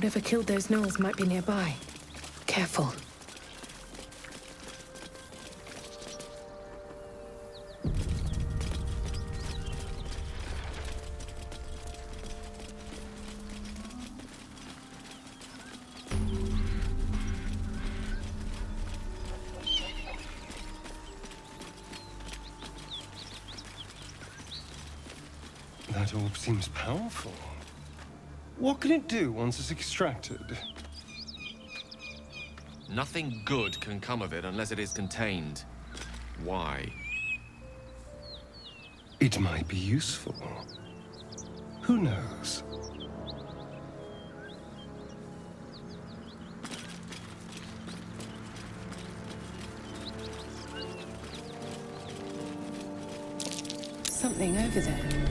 Whatever killed those gnolls might be nearby. Careful. That orb seems powerful. What can it do once it's extracted? Nothing good can come of it unless it is contained. Why? It might be useful. Who knows? Something over there.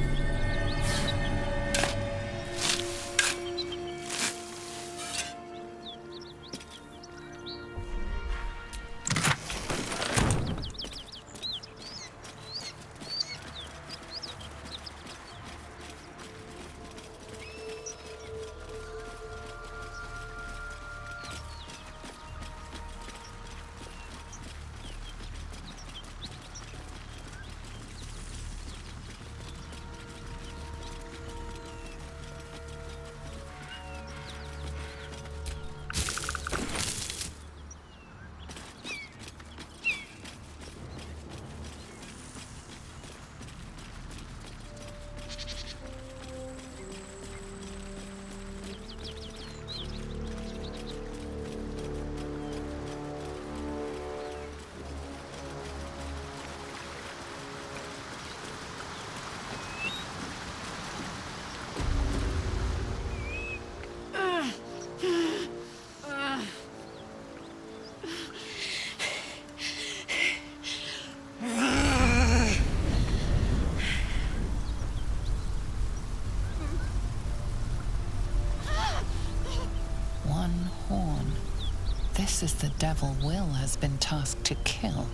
This is the devil Will has been tasked to kill.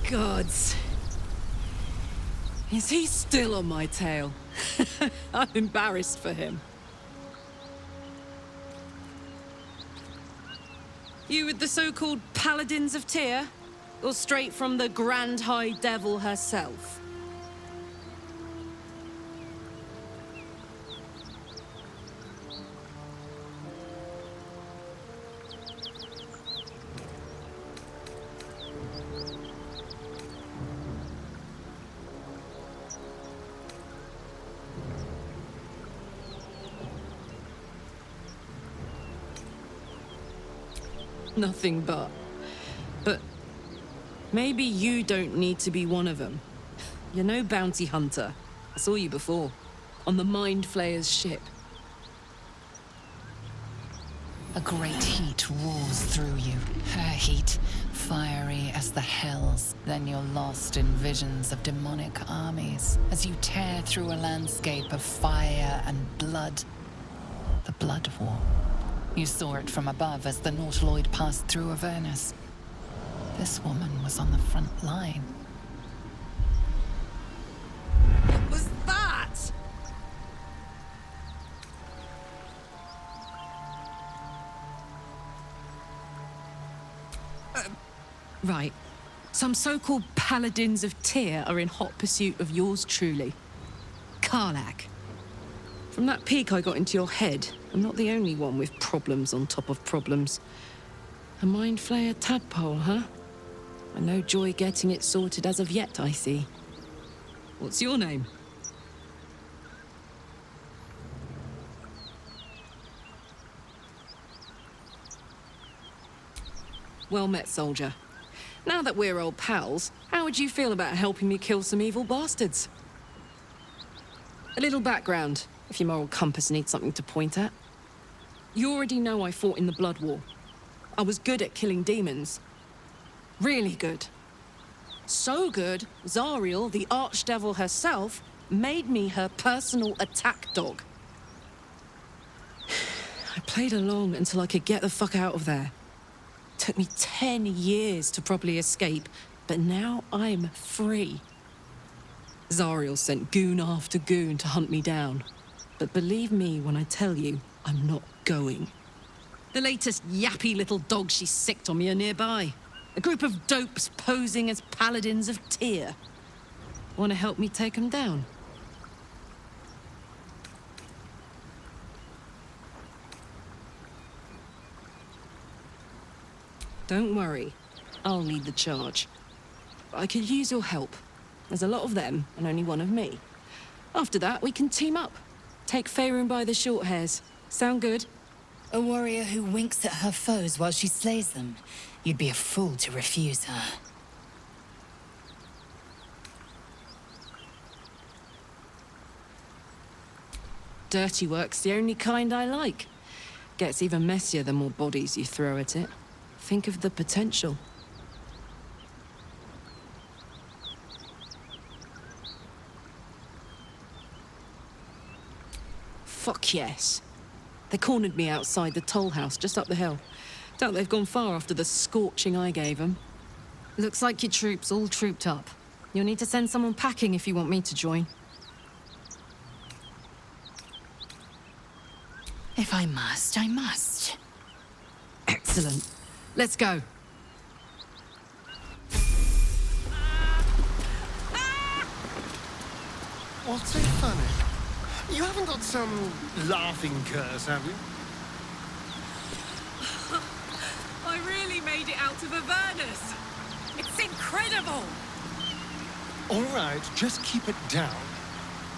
Gods. Is he still on my tail? I'm embarrassed for him. You with the so-called Paladins of Tyr? Or straight from the Grand High Devil herself? Nothing but. But maybe you don't need to be one of them. You're no bounty hunter. I saw you before, on the Mind Flayer's ship. A great heat roars through you. Her heat, fiery as the hells. Then you're lost in visions of demonic armies as you tear through a landscape of fire and blood. The Blood War. You saw it from above as the Nautiloid passed through Avernus. This woman was on the front line. What was that? Right. Some so-called Paladins of Tyr are in hot pursuit of yours truly. Karlach. From that peek I got into your head, I'm not the only one with problems on top of problems. A Mind Flayer tadpole, huh? And no joy getting it sorted as of yet, I see. What's your name? Well met, soldier. Now that we're old pals, how would you feel about helping me kill some evil bastards? A little background, if your moral compass needs something to point at. You already know I fought in the Blood War. I was good at killing demons. Really good. So good, Zariel, the Archdevil herself, made me her personal attack dog. I played along until I could get the fuck out of there. Took me 10 years to properly escape, but now I'm free. Zariel sent goon after goon to hunt me down. But believe me when I tell you, I'm not going. The latest yappy little dogs she sicked on me are nearby. A group of dopes posing as paladins of Tyr. Want to help me take them down? Don't worry, I'll lead the charge. But I could use your help. There's a lot of them, and only one of me. After that, we can team up. Take Faerun by the short hairs. Sound good? A warrior who winks at her foes while she slays them. You'd be a fool to refuse her. Dirty work's the only kind I like. Gets even messier the more bodies you throw at it. Think of the potential. Fuck yes. They cornered me outside the toll house just up the hill. Doubt they've gone far after the scorching I gave them. Looks like your troops all trooped up. You'll need to send someone packing if you want me to join. If I must, I must. Excellent. Let's go. What's so funny? You haven't got some laughing curse, have you? I really made it out of Avernus. It's incredible. All right, just keep it down.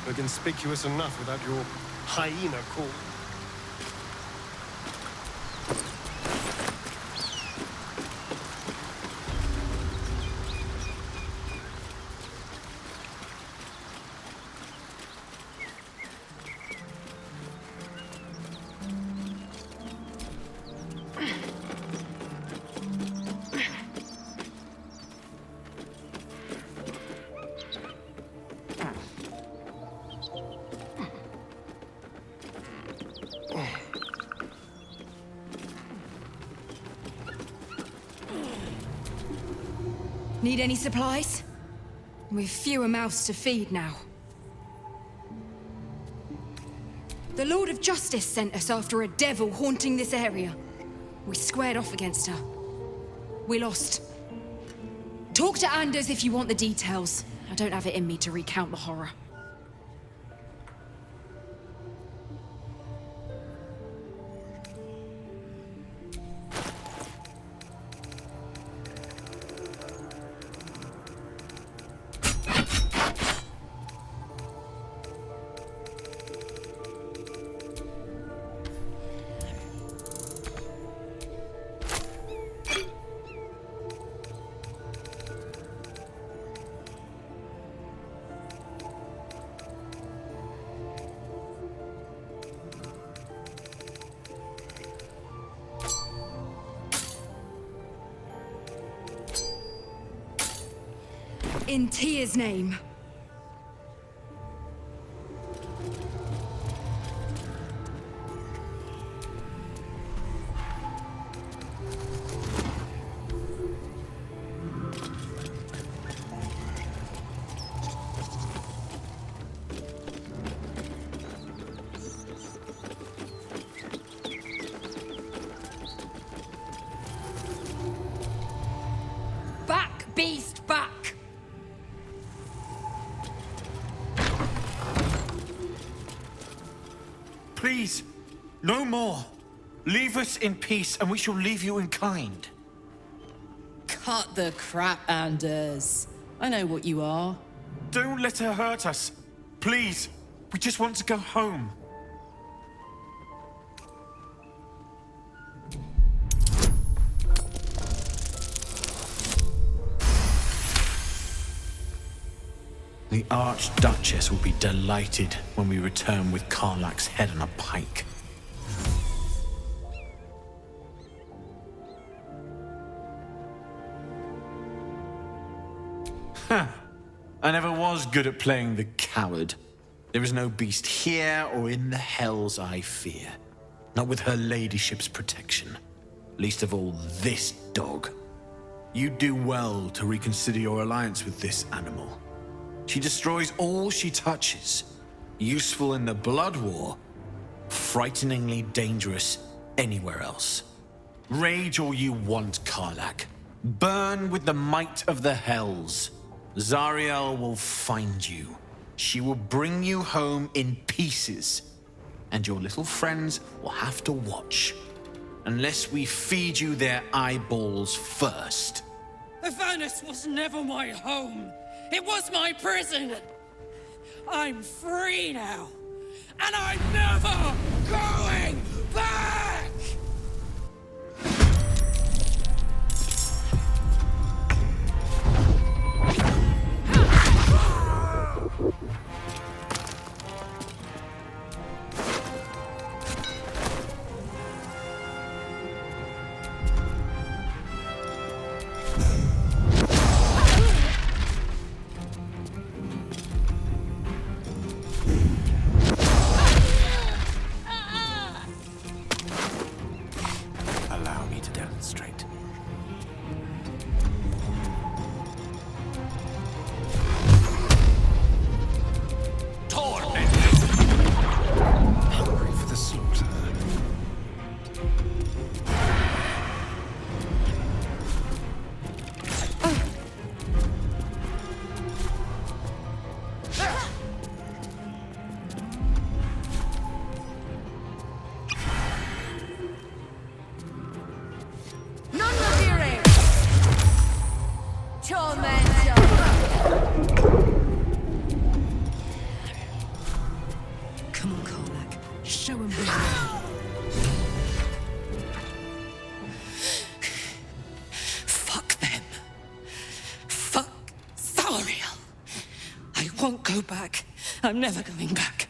We're conspicuous enough without your hyena call. Need any supplies? We've fewer mouths to feed now. The Lord of Justice sent us after a devil haunting this area. We squared off against her. We lost. Talk to Anders if you want the details. I don't have it in me to recount the horror. In Tyr's name. Back, beast, back! Please, no more. Leave us in peace and we shall leave you in kind. Cut the crap, Anders. I know what you are. Don't let her hurt us. Please, we just want to go home. The Archduchess will be delighted when we return with Karlach's head on a pike. Huh. I never was good at playing the coward. There is no beast here or in the hells I fear. Not with her ladyship's protection. Least of all this dog. You'd do well to reconsider your alliance with this animal. She destroys all she touches. Useful in the blood war. Frighteningly dangerous anywhere else. Rage all you want, Karlak. Burn with the might of the hells. Zariel will find you. She will bring you home in pieces. And your little friends will have to watch. Unless we feed you their eyeballs first. Avernus was never my home. It was my prison. I'm free now. And I'm never going back! Allow me to demonstrate. Hungry for the slaughter. Come on, Karlak. Show him where. Fuck them. Fuck Zariel. I won't go back. I'm never going back.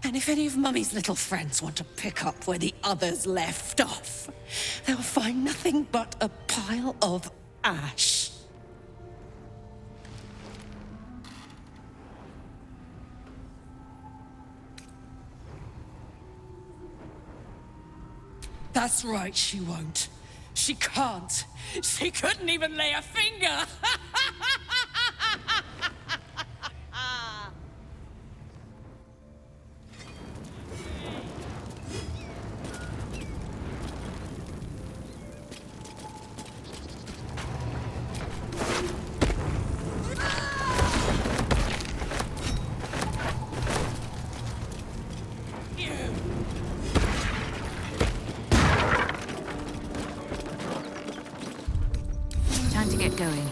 And if any of Mummy's little friends want to pick up where the others left off, they'll find nothing but a pile of ash. That's right, she won't. She can't. She couldn't even lay a finger. Time to get going.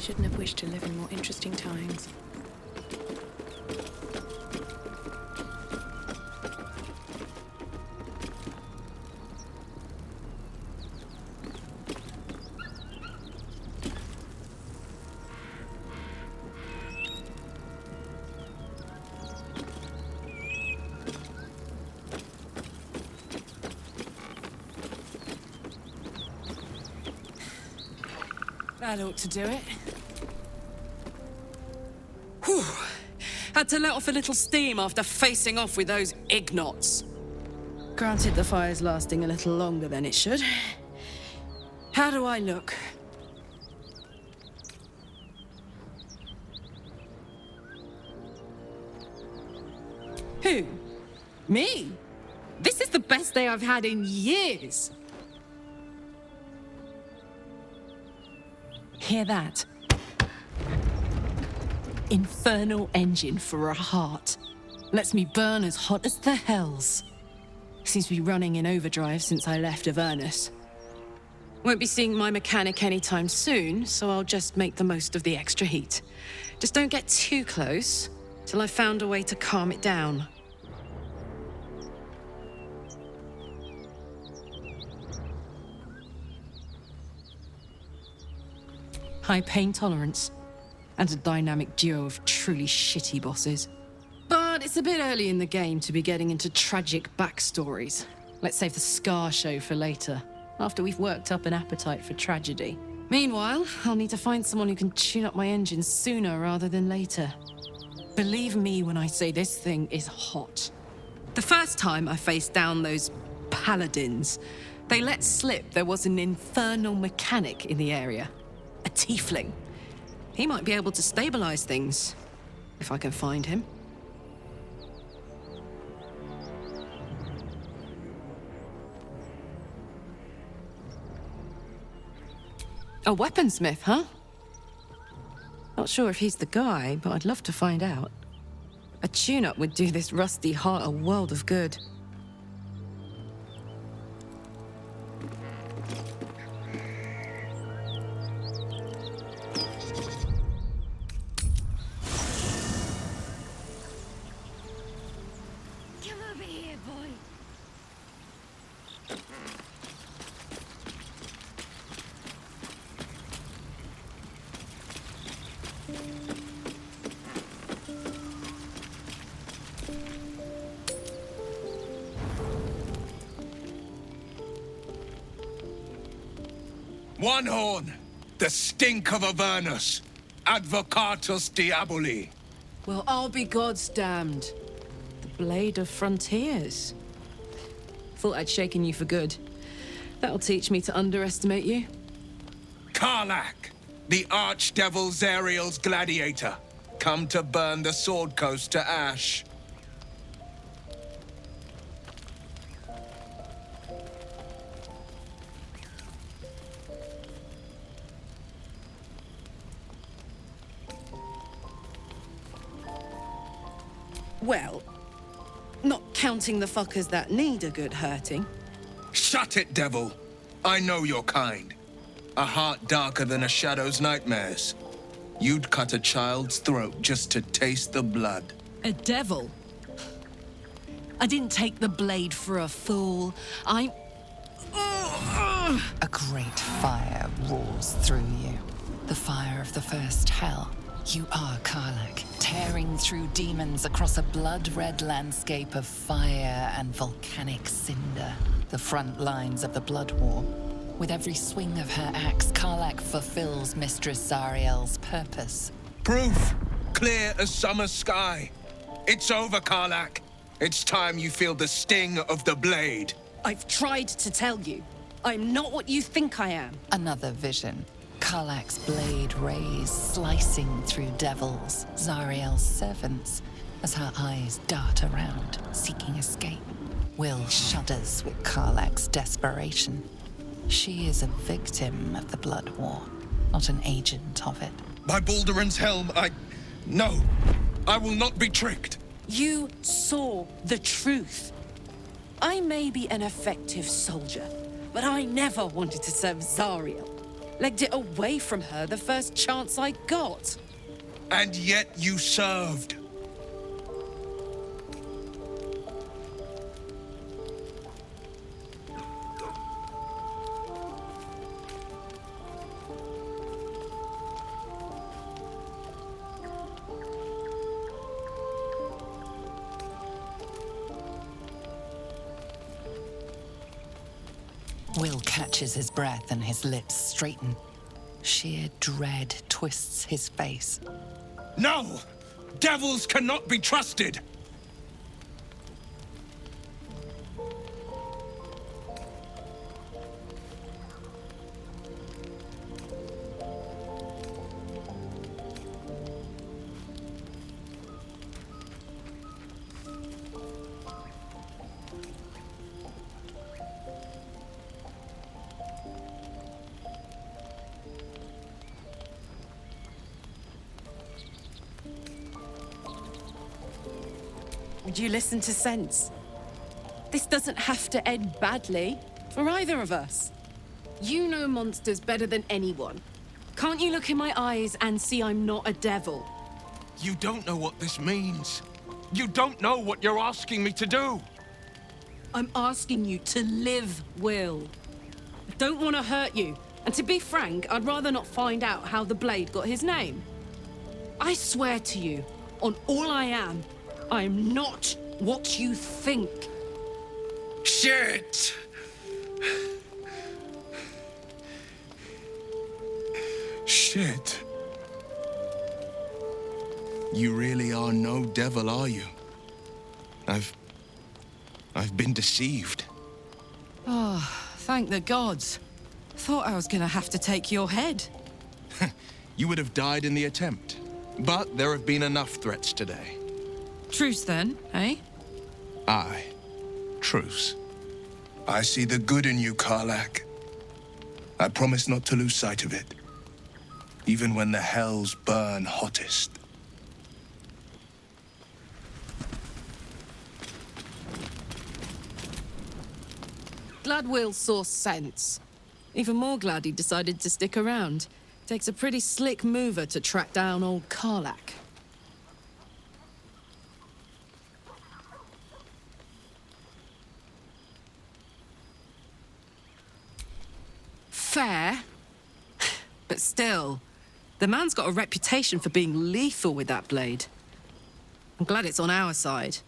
Shouldn't have wished to live in more interesting times. That ought to do it. Whew. Had to let off a little steam after facing off with those ignots. Granted, the fire's lasting a little longer than it should. How do I look? Who? Me? This is the best day I've had in years. Hear that? Infernal engine for a heart. Lets me burn as hot as the hells. Seems to be running in overdrive since I left Avernus. Won't be seeing my mechanic anytime soon, so I'll just make the most of the extra heat. Just don't get too close till I've found a way to calm it down. High pain tolerance, and a dynamic duo of truly shitty bosses. But it's a bit early in the game to be getting into tragic backstories. Let's save the scar show for later, after we've worked up an appetite for tragedy. Meanwhile, I'll need to find someone who can tune up my engine sooner rather than later. Believe me when I say this thing is hot. The first time I faced down those paladins, they let slip there was an infernal mechanic in the area. A tiefling. He might be able to stabilize things, if I can find him. A weaponsmith, huh? Not sure if he's the guy, but I'd love to find out. A tune-up would do this rusty heart a world of good. Come over here, boy. One horn, the stink of Avernus, Advocatus Diaboli. Well, I'll be God's damned. The Blade of Frontiers. Thought I'd shaken you for good. That'll teach me to underestimate you. Karlach, the Archdevil Zariel's gladiator, come to burn the Sword Coast to ash. Well, not counting the fuckers that need a good hurting. Shut it, devil. I know your kind. A heart darker than a shadow's nightmares. You'd cut a child's throat just to taste the blood. A devil? I didn't take the blade for a fool. I... A great fire roars through you. The fire of the first hell. You are Karlach, tearing through demons across a blood-red landscape of fire and volcanic cinder. The front lines of the Blood War. With every swing of her axe, Karlach fulfills Mistress Zariel's purpose. Proof! Clear as summer sky. It's over, Karlach. It's time you feel the sting of the blade. I've tried to tell you. I'm not what you think I am. Another vision. Karlach's blade rays slicing through devils, Zariel's servants, as her eyes dart around, seeking escape. Will shudders with Karlach's desperation. She is a victim of the Blood War, not an agent of it. By Balduran's helm, No, I will not be tricked. You saw the truth. I may be an effective soldier, but I never wanted to serve Zariel. Legged it away from her the first chance I got. And yet you served. Will catches his breath and his lips straighten. Sheer dread twists his face. No! Devils cannot be trusted! Would you listen to sense? This doesn't have to end badly for either of us. You know monsters better than anyone. Can't you look in my eyes and see I'm not a devil? You don't know what this means. You don't know what you're asking me to do. I'm asking you to live, Will. I don't want to hurt you. And to be frank, I'd rather not find out how the Blade got his name. I swear to you, on all I am not what you think. Shit! Shit. You really are no devil, are you? I've been deceived. Oh, thank the gods. Thought I was gonna have to take your head. You would have died in the attempt. But there have been enough threats today. Truce then, eh? Aye. Truce. I see the good in you, Karlach. I promise not to lose sight of it. Even when the hells burn hottest. Glad Will saw sense. Even more glad he decided to stick around. Takes a pretty slick mover to track down old Karlach. Fair. But still, the man's got a reputation for being lethal with that blade. I'm glad it's on our side.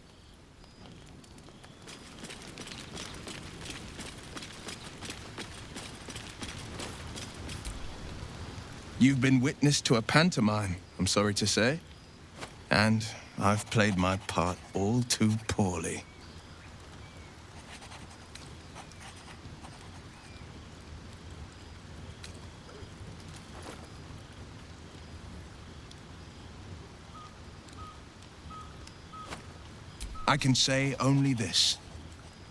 You've been witness to a pantomime, I'm sorry to say. And I've played my part all too poorly. I can say only this.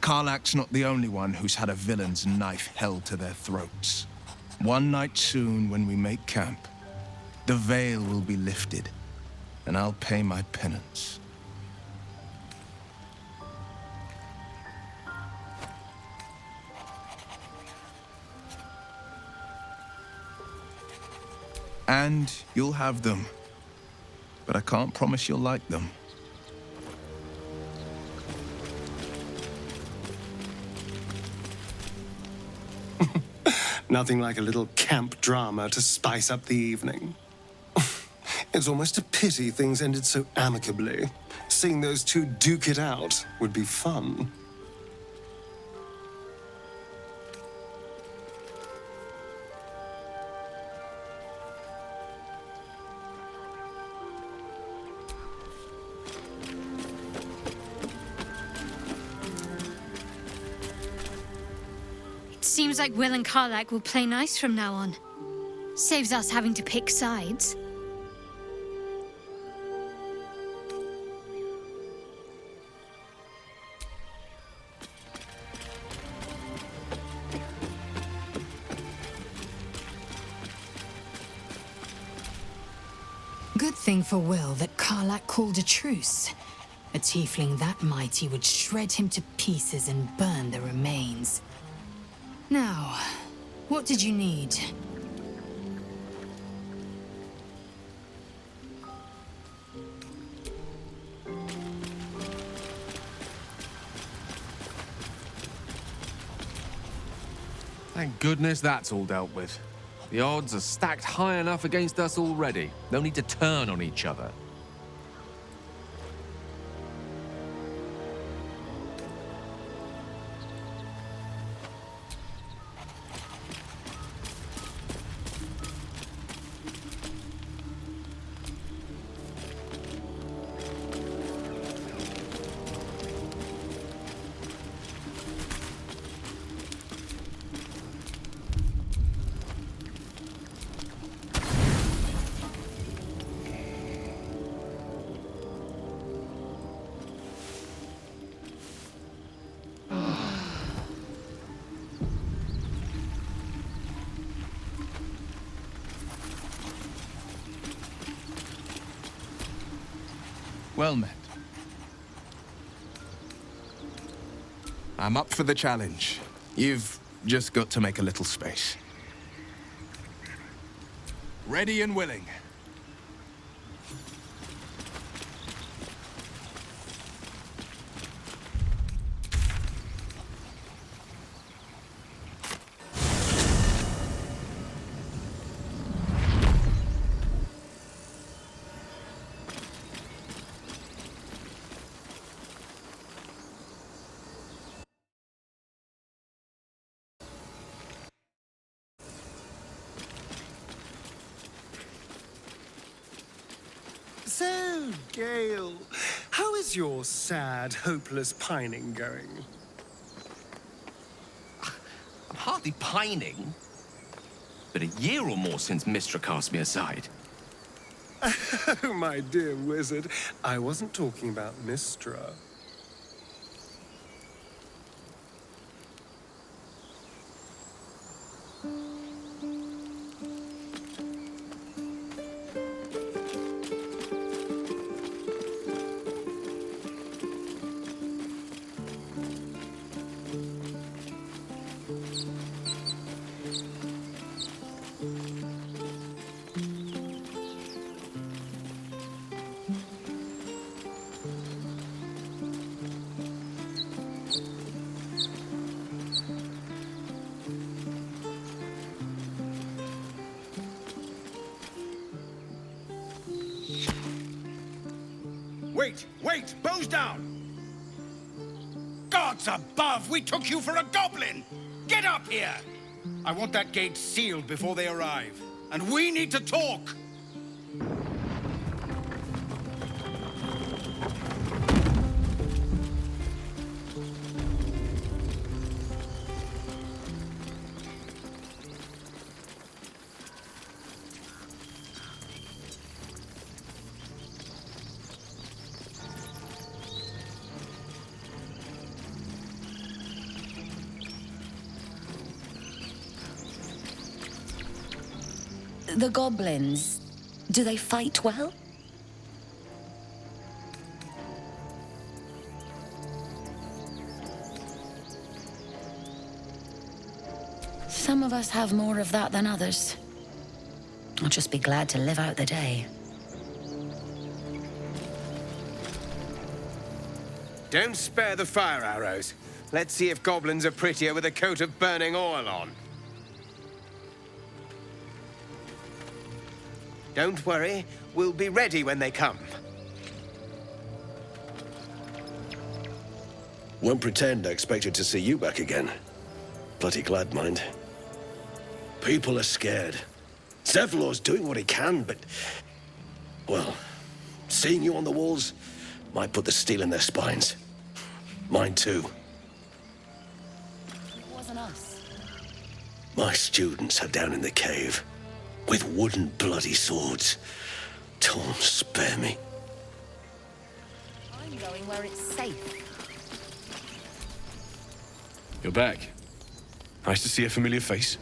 Karlach's not the only one who's had a villain's knife held to their throats. One night soon, when we make camp, the veil will be lifted, and I'll pay my penance. And you'll have them, but I can't promise you'll like them. Nothing like a little camp drama to spice up the evening. It's almost a pity things ended so amicably. Seeing those two duke it out would be fun. Seems like Will and Karlach will play nice from now on. Saves us having to pick sides. Good thing for Will that Karlach called a truce. A tiefling that mighty would shred him to pieces and burn the remains. Now, what did you need? Thank goodness that's all dealt with. The odds are stacked high enough against us already. No need to turn on each other. Well met. I'm up for the challenge. You've just got to make a little space. Ready and willing. So, Gale, how is your sad, hopeless pining going? I'm hardly pining. But a year or more since Mystra cast me aside. Oh, my dear wizard, I wasn't talking about Mystra. Wait! Bows down! Gods above! We took you for a goblin! Get up here! I want that gate sealed before they arrive. And we need to talk! The goblins, do they fight well? Some of us have more of that than others. I'll just be glad to live out the day. Don't spare the fire arrows. Let's see if goblins are prettier with a coat of burning oil on. Don't worry, we'll be ready when they come. Won't pretend I expected to see you back again. Bloody glad, mind. People are scared. Zevlor's doing what he can, but... well, seeing you on the walls might put the steel in their spines. Mine too. It wasn't us. My students are down in the cave, with wooden bloody swords. Tom, spare me. I'm going where it's safe. You're back. Nice to see a familiar face.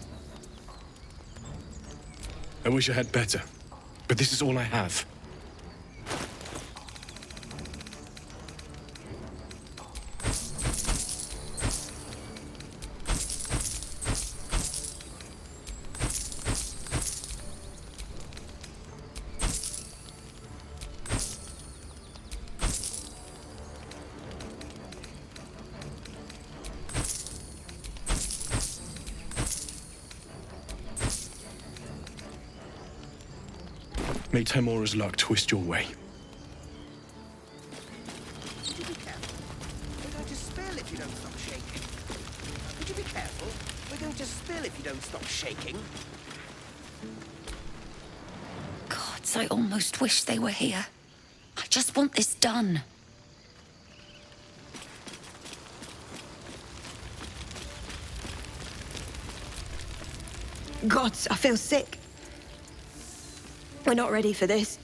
I wish I had better, but this is all I have. May Temora's luck twist your way. Would you be careful? We're going to spill if you don't stop shaking. Would you be careful? We're going to spill if you don't stop shaking. Gods, I almost wish they were here. I just want this done. Gods, I feel sick. We're not ready for this.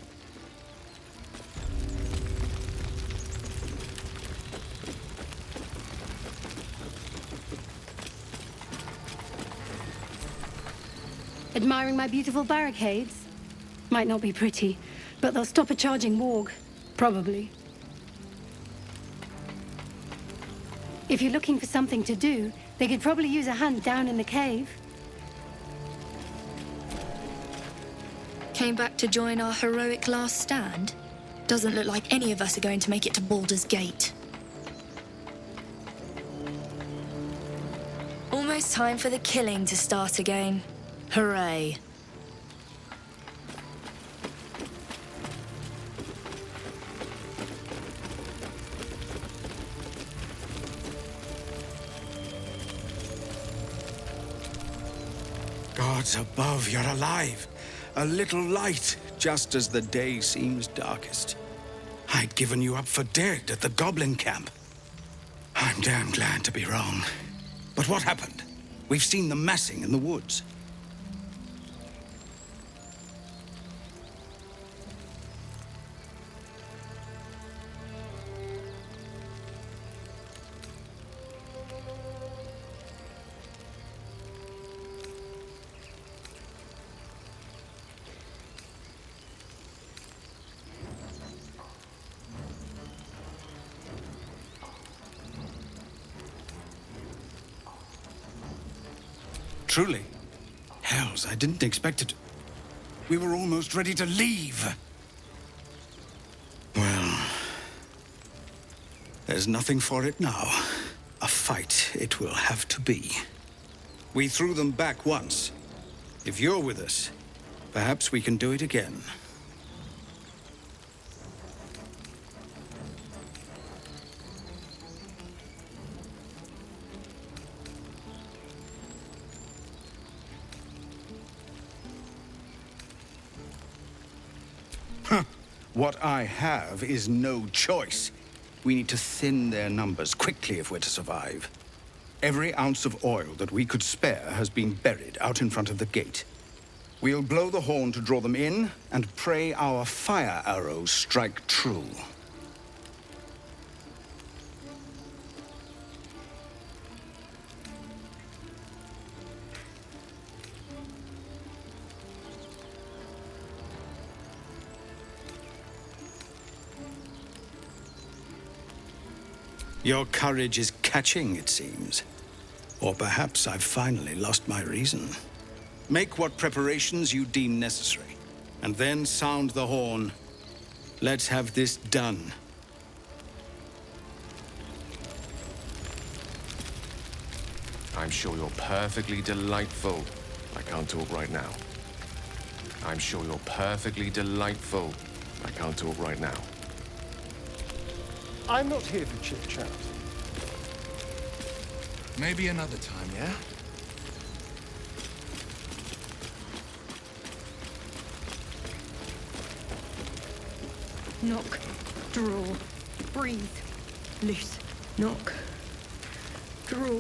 Admiring my beautiful barricades? Might not be pretty, but they'll stop a charging warg. Probably. If you're looking for something to do, they could probably use a hand down in the cave. Came back to join our heroic last stand? Doesn't look like any of us are going to make it to Baldur's Gate. Almost time for the killing to start again. Hooray. Gods above, you're alive. A little light, just as the day seems darkest. I'd given you up for dead at the goblin camp. I'm damn glad to be wrong. But what happened? We've seen them massing in the woods. Truly. Hells, I didn't expect it. We were almost ready to leave. Well, there's nothing for it now. A fight it will have to be. We threw them back once. If you're with us, perhaps we can do it again. What I have is no choice. We need to thin their numbers quickly if we're to survive. Every ounce of oil that we could spare has been buried out in front of the gate. We'll blow the horn to draw them in and pray our fire arrows strike true. Your courage is catching, it seems. Or perhaps I've finally lost my reason. Make what preparations you deem necessary, and then sound the horn. Let's have this done. I'm sure you're perfectly delightful. I can't talk right now. I'm sure you're perfectly delightful. I can't talk right now. I'm not here for chit-chat. Maybe another time, yeah? Knock, draw, breathe, loose. Knock, draw,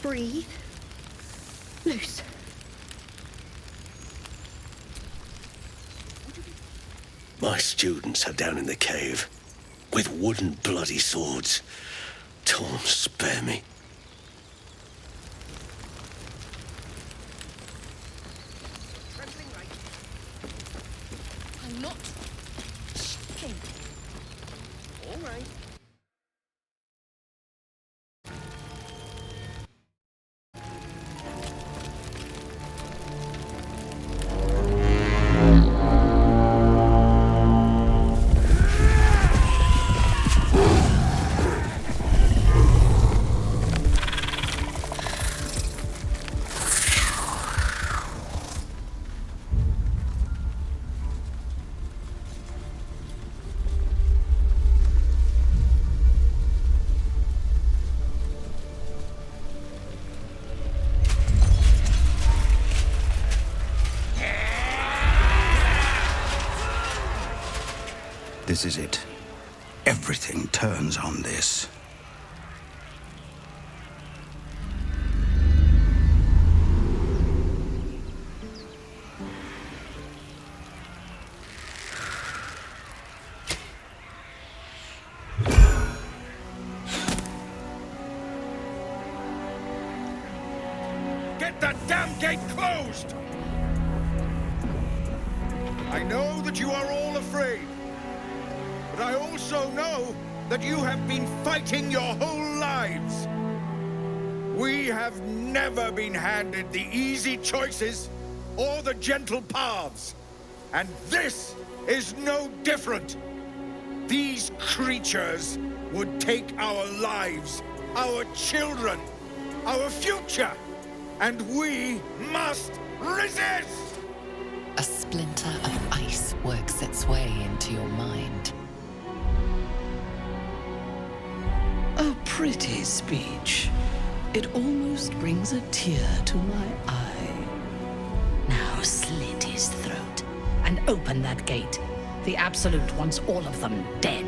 breathe, loose. My students are down in the cave, with wooden bloody swords. Torm, spare me. I'm not shaking. All right. This is it. Everything turns on this. Get that damn gate closed! I know that you are all afraid. But I also know that you have been fighting your whole lives. We have never been handed the easy choices or the gentle paths. And this is no different. These creatures would take our lives, our children, our future, and we must resist! A splinter of ice works its way into your mind. A pretty speech. It almost brings a tear to my eye. Now slit his throat and open that gate. The Absolute wants all of them dead.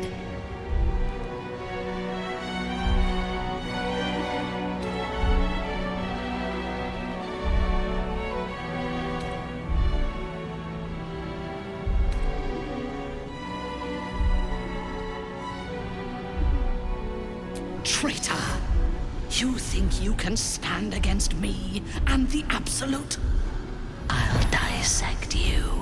Traitor! You think you can stand against me and the Absolute? I'll dissect you.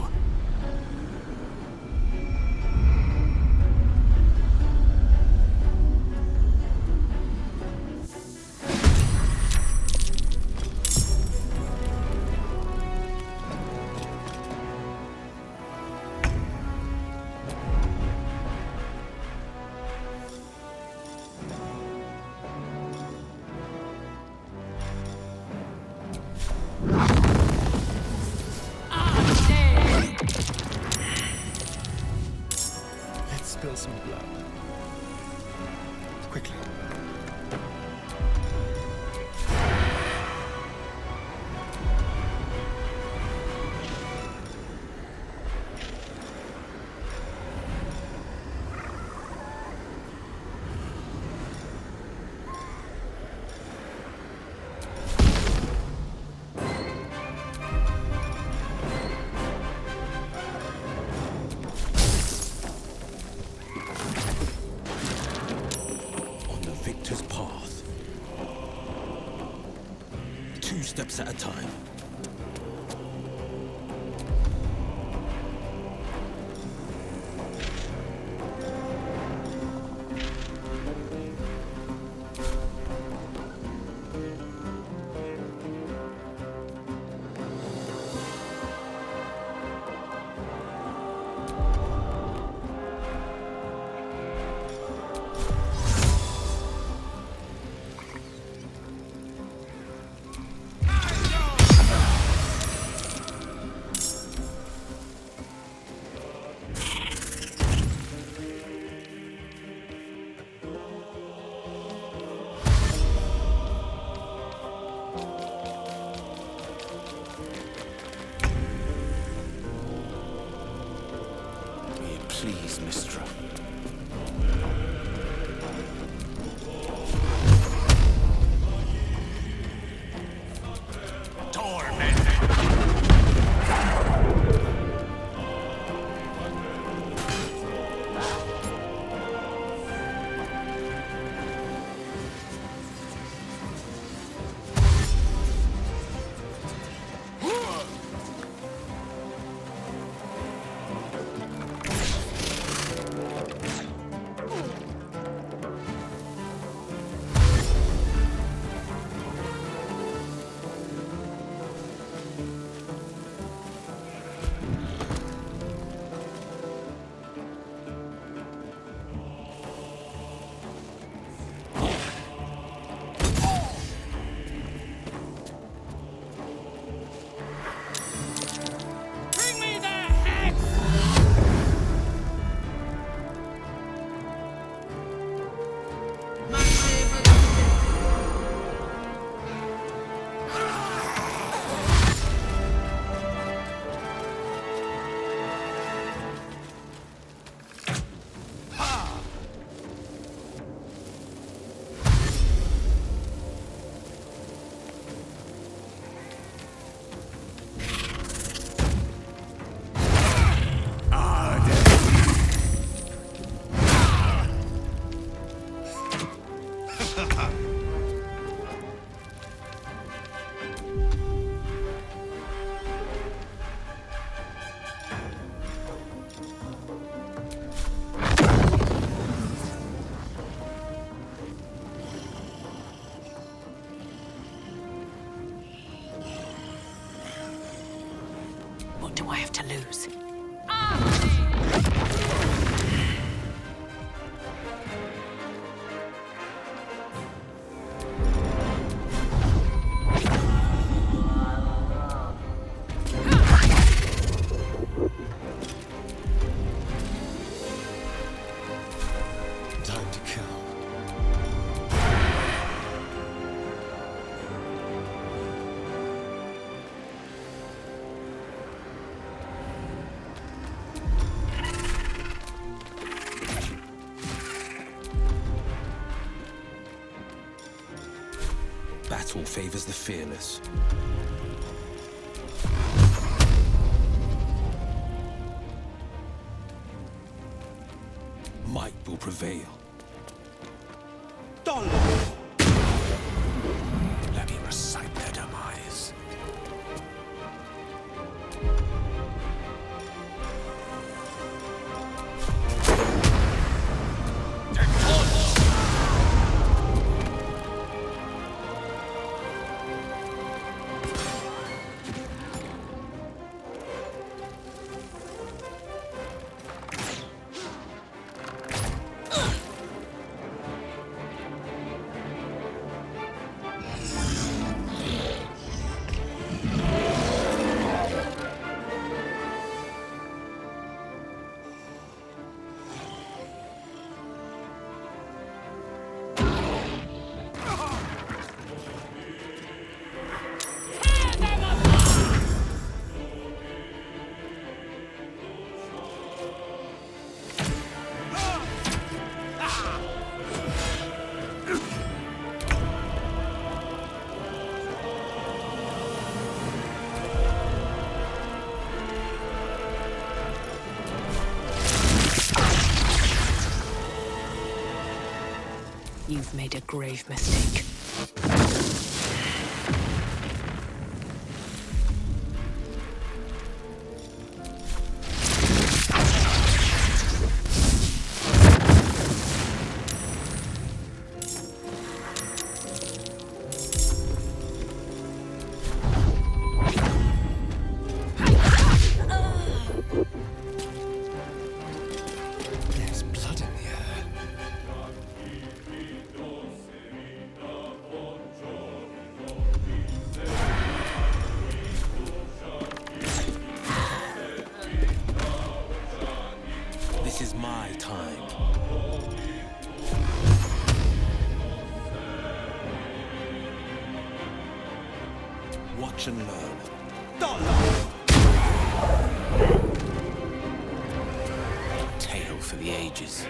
Spill some blood. Quickly. Steps at a time. Battle favors the fearless. Might will prevail. Let me recite their demise. You've made a grave mistake. There's blood in the air. This is my time. Watch and learn. Tale for the ages.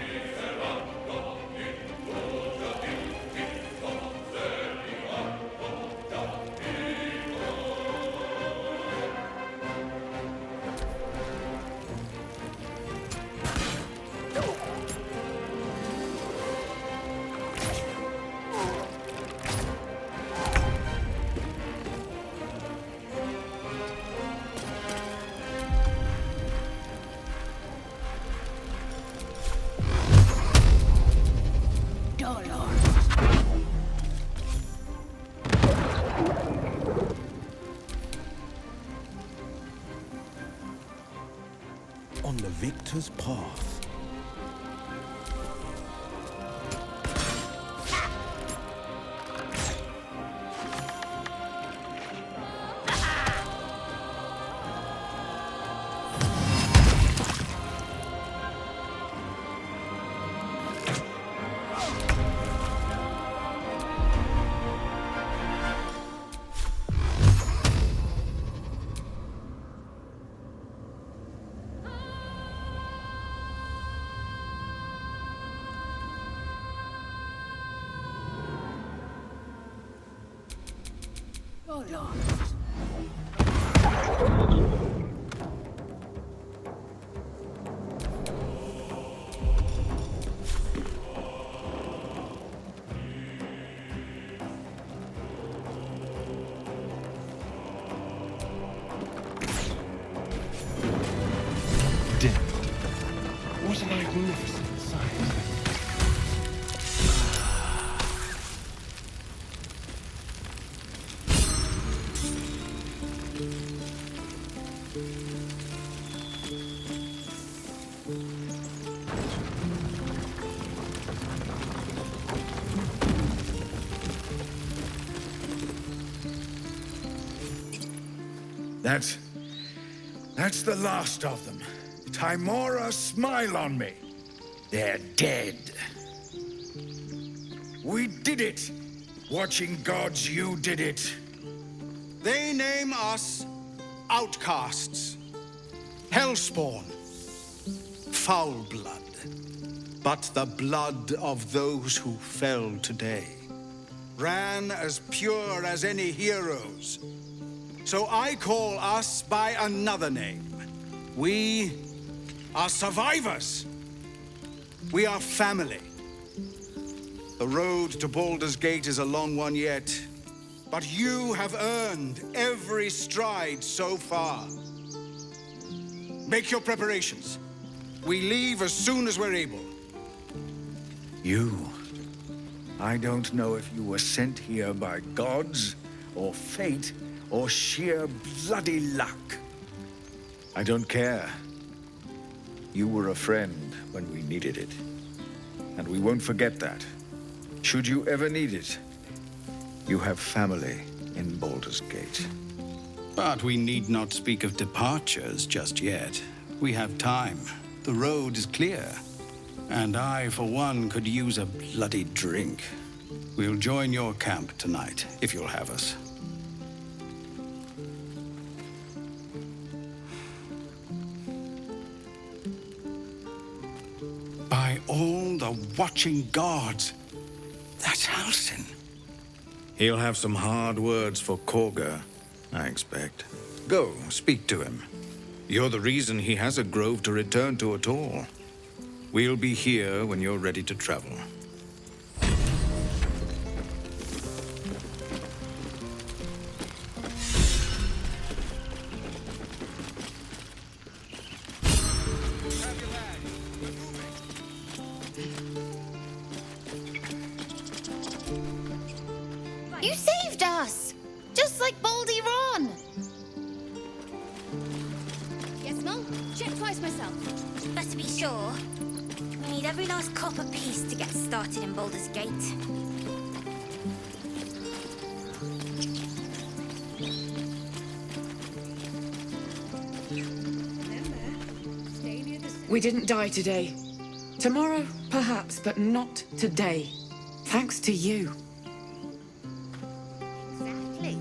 On the victor's path. Oh, Lord. Death. What a magnificent sight. That's the last of them. Timora, smile on me. They're dead. We did it. Watching gods, you did it. They name us outcasts, hellspawn, foul blood, but the blood of those who fell today ran as pure as any heroes. So I call us by another name. We are survivors. We are family. The road to Baldur's Gate is a long one yet, but you have earned every stride so far. Make your preparations. We leave as soon as we're able. You. I don't know if you were sent here by gods, or fate, or sheer bloody luck. I don't care. You were a friend when we needed it. And we won't forget that. Should you ever need it, you have family in Baldur's Gate. But we need not speak of departures just yet. We have time. The road is clear. And I, for one, could use a bloody drink. We'll join your camp tonight, if you'll have us. By all the watching gods, that's Halsin. He'll have some hard words for Korga, I expect. Go, speak to him. You're the reason he has a grove to return to at all. We'll be here when you're ready to travel. You saved us! Just like Baldy Ron! Yes, Mum? Check twice myself. But to be sure, we need every last copper piece to get started in Baldur's Gate. We didn't die today. Tomorrow, perhaps, but not today. Thanks to you. Exactly.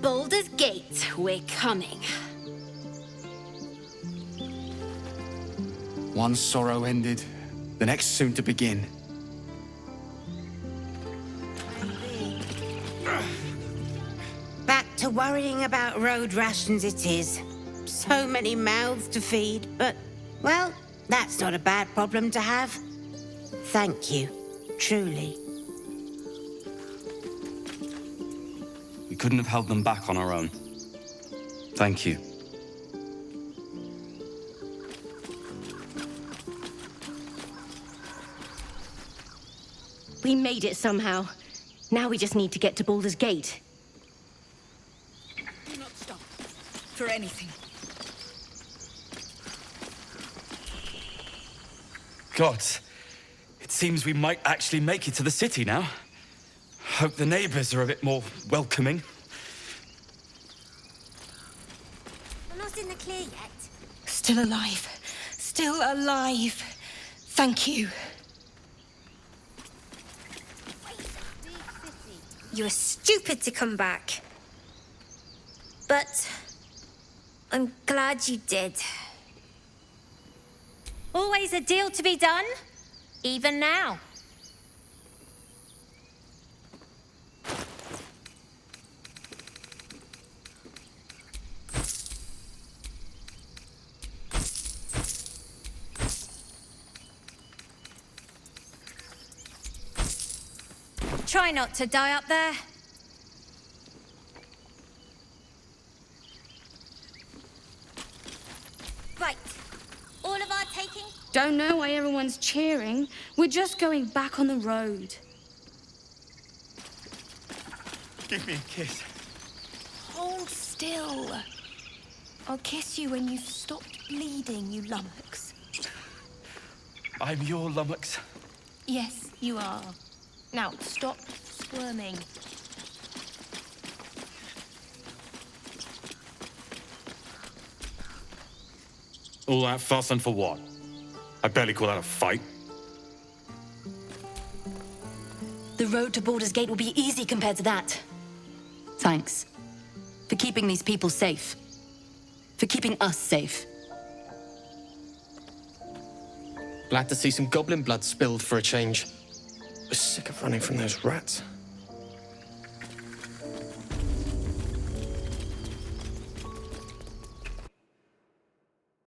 Baldur's Gate, we're coming. One sorrow ended, the next soon to begin. Back to worrying about road rations it is. So many mouths to feed, but, well, that's not a bad problem to have. Thank you, truly. We couldn't have held them back on our own. Thank you. We made it somehow. Now we just need to get to Baldur's Gate. Do not stop. For anything. Gods, it seems we might actually make it to the city now. Hope the neighbors are a bit more welcoming. We're not in the clear yet. Still alive. Still alive. Thank you. You were stupid to come back. But I'm glad you did. Always a deal to be done, even now. Try not to die up there. Right. All of our taking? Don't know why everyone's cheering. We're just going back on the road. Give me a kiss. Hold still. I'll kiss you when you've stopped bleeding, you lummox. I'm your lummox. Yes, you are. Now, stop squirming. All that fuss and for what? I barely call that a fight. The road to Baldur's Gate will be easy compared to that. Thanks. For keeping these people safe. For keeping us safe. Glad to see some goblin blood spilled for a change. We're sick of running from those rats.